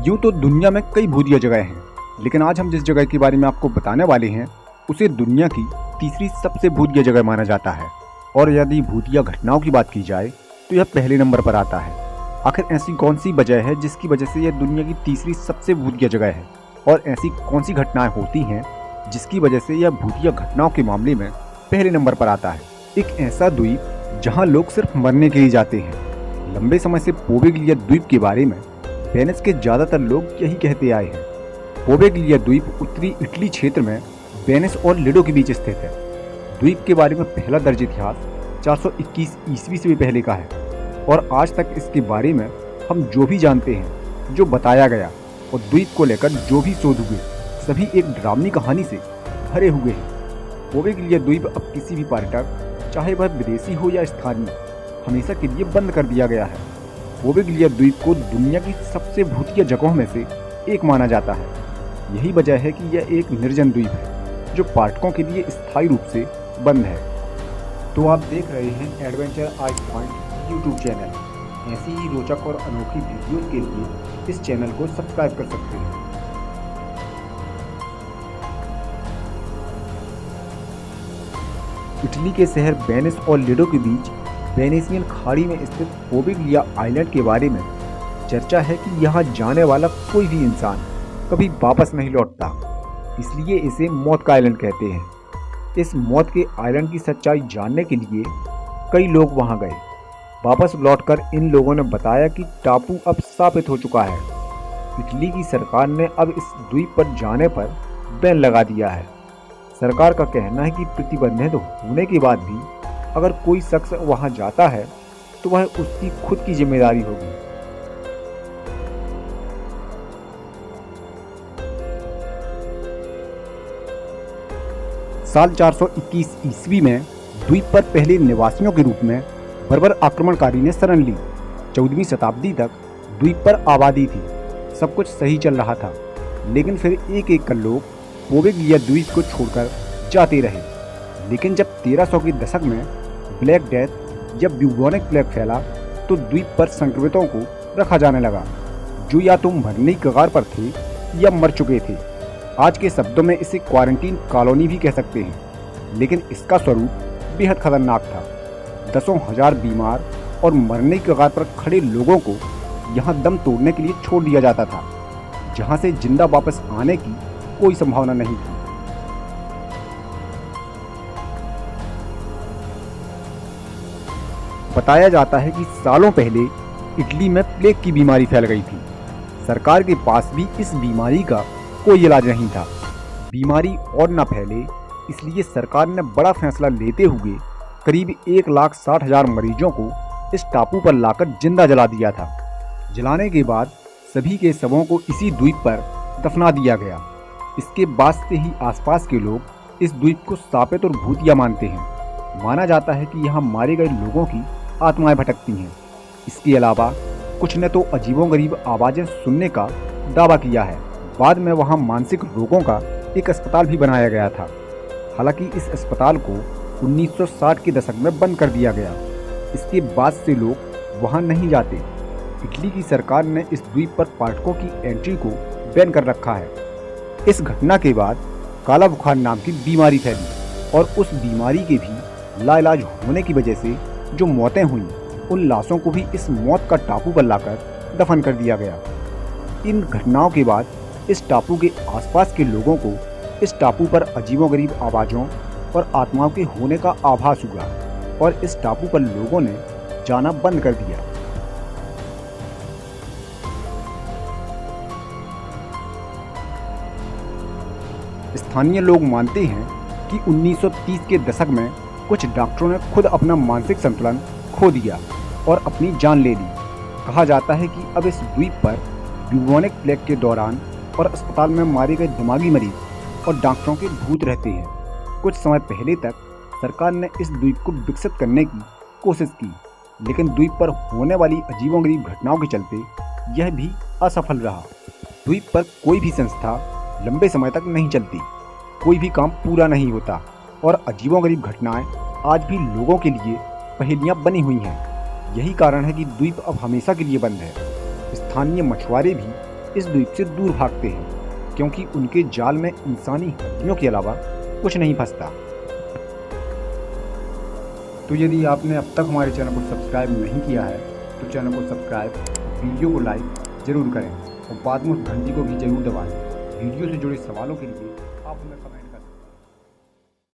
यूँ तो दुनिया में कई भूतिया जगह हैं, लेकिन आज हम जिस जगह के बारे में आपको बताने वाले हैं उसे दुनिया की तीसरी सबसे भूतिया जगह माना जाता है। और यदि भूतिया घटनाओं की बात की जाए तो यह पहले नंबर पर आता है। आखिर ऐसी कौन सी वजह है जिसकी वजह से यह दुनिया की तीसरी सबसे भूतिया जगह है, और ऐसी कौन सी घटनाएं होती हैं जिसकी वजह से यह भूतिया घटनाओं के मामले में पहले नंबर पर आता है। एक ऐसा द्वीप जहां लोग सिर्फ मरने के लिए जाते हैं। लंबे समय से पोवेगलिया द्वीप के बारे में वेनिस के ज़्यादातर लोग यही कहते आए हैं। पोवेगलिया द्वीप उत्तरी इटली क्षेत्र में वेनिस और लिडो के बीच स्थित है। द्वीप के बारे में पहला दर्ज इतिहास 421 ईस्वी से भी पहले का है, और आज तक इसके बारे में हम जो भी जानते हैं, जो बताया गया और द्वीप को लेकर जो भी शोध हुए, सभी एक डरावनी कहानी से भरे हुए हैं। पोवेगलिया द्वीप अब किसी भी पर्यटक, चाहे वह विदेशी हो या स्थानीय, हमेशा के लिए बंद कर दिया गया है। पोवेगलिया द्वीप को दुनिया की सबसे भूतिया जगहों में से एक माना जाता है। यही वजह है कि यह एक निर्जन द्वीप है जो पर्यटकों के लिए स्थायी रूप से बंद है। तो आप देख रहे हैं adventure ice point YouTube channel. ऐसी ही रोचक और अनोखी वीडियोस के लिए इस चैनल को सब्सक्राइब कर सकते हैं। इटली के शहर वेनिस और लिडो के बीच वेनेशियन खाड़ी में स्थित पोवेगलिया आइलैंड के बारे में चर्चा है कि यहाँ जाने वाला कोई भी इंसान कभी वापस नहीं लौटता, इसलिए इसे मौत का आइलैंड कहते हैं। इस मौत के आइलैंड की सच्चाई जानने के लिए कई लोग वहाँ गए। वापस लौटकर इन लोगों ने बताया कि टापू अब स्थापित हो चुका है। इटली की सरकार ने अब इस द्वीप पर जाने पर बैन लगा दिया है। सरकार का कहना है कि प्रतिबंधित होने के बाद भी अगर कोई शख्स वहां जाता है तो वह उसकी खुद की जिम्मेदारी होगी। साल 421 ईस्वी में द्वीप पर पहले निवासियों के रूप में बर्बर आक्रमणकारी ने शरण ली। 14वीं शताब्दी तक द्वीप पर आबादी थी, सब कुछ सही चल रहा था, लेकिन फिर एक एक कर लोग पोवेगलिया द्वीप को छोड़कर जाते रहे। लेकिन जब 1300 के दशक में ब्लैक डेथ या ब्यूबोनिक प्लेग फैला तो द्वीप पर संक्रमितों को रखा जाने लगा, जो या तो मरने की कगार पर थे या मर चुके थे। आज के शब्दों में इसे क्वारंटीन कॉलोनी भी कह सकते हैं, लेकिन इसका स्वरूप बेहद खतरनाक था। दसों हजार बीमार और मरने की कगार पर खड़े लोगों को यहाँ दम तोड़ने के लिए छोड़ दिया जाता था, जहाँ से जिंदा वापस आने की कोई संभावना नहीं थी। बताया जाता है कि सालों पहले इटली में प्लेग की बीमारी फैल गई थी। सरकार के पास भी इस बीमारी का कोई इलाज नहीं था। बीमारी और न फैले, इसलिए सरकार ने बड़ा फैसला लेते हुए करीब 1,60,000 मरीजों को इस टापू पर लाकर जिंदा जला दिया था। जलाने के बाद सभी के शवों को इसी द्वीप पर दफना दिया गया। इसके बाद से ही आसपास के लोग इस द्वीप को शापित और भूतिया मानते हैं। माना जाता है कि यहाँ मारे गए लोगों की आत्माएं भटकती हैं। इसके अलावा कुछ ने तो अजीबोगरीब आवाज़ें सुनने का दावा किया है। बाद में वहाँ मानसिक रोगों का एक अस्पताल भी बनाया गया था। हालांकि इस अस्पताल को 1960 के दशक में बंद कर दिया गया। इसके बाद से लोग वहाँ नहीं जाते। इटली की सरकार ने इस द्वीप पर पर्यटकों की एंट्री को बैन कर रखा है। इस घटना के बाद काला बुखार नाम की बीमारी फैली, और उस बीमारी के भी लाइलाज होने की वजह से जो मौतें हुई, उन लाशों को भी इस मौत का टापू पर लाकर दफन कर दिया गया। इन घटनाओं के बाद इस टापू के आसपास के लोगों को इस टापू पर अजीबोगरीब आवाज़ों और आत्माओं के होने का आभास हुआ, और इस टापू पर लोगों ने जाना बंद कर दिया। स्थानीय लोग मानते हैं कि 1930 के दशक में कुछ डॉक्टरों ने खुद अपना मानसिक संतुलन खो दिया और अपनी जान ले ली। कहा जाता है कि अब इस द्वीप पर ब्यूबोनिक प्लेग के दौरान और अस्पताल में मारे गए दिमागी मरीज और डॉक्टरों के भूत रहते हैं। कुछ समय पहले तक सरकार ने इस द्वीप को विकसित करने की कोशिश की, लेकिन द्वीप पर होने वाली अजीबोगरीब घटनाओं के चलते यह भी असफल रहा। द्वीप पर कोई भी संस्था लंबे समय तक नहीं चलती, कोई भी काम पूरा नहीं होता, और अजीबोगरीब घटनाएं आज भी लोगों के लिए पहेलियां बनी हुई हैं। यही कारण है कि द्वीप अब हमेशा के लिए बंद है। स्थानीय मछुआरे भी इस द्वीप से दूर भागते हैं क्योंकि उनके जाल में इंसानी हड्डियों के अलावा कुछ नहीं फंसता। तो यदि आपने अब तक हमारे चैनल को सब्सक्राइब नहीं किया है तो चैनल को सब्सक्राइब, वीडियो को लाइक जरूर करें और बाद में उस घंटी को भी जरूर दबाएं। वीडियो से जुड़े सवालों के लिए आप हमें कमेंट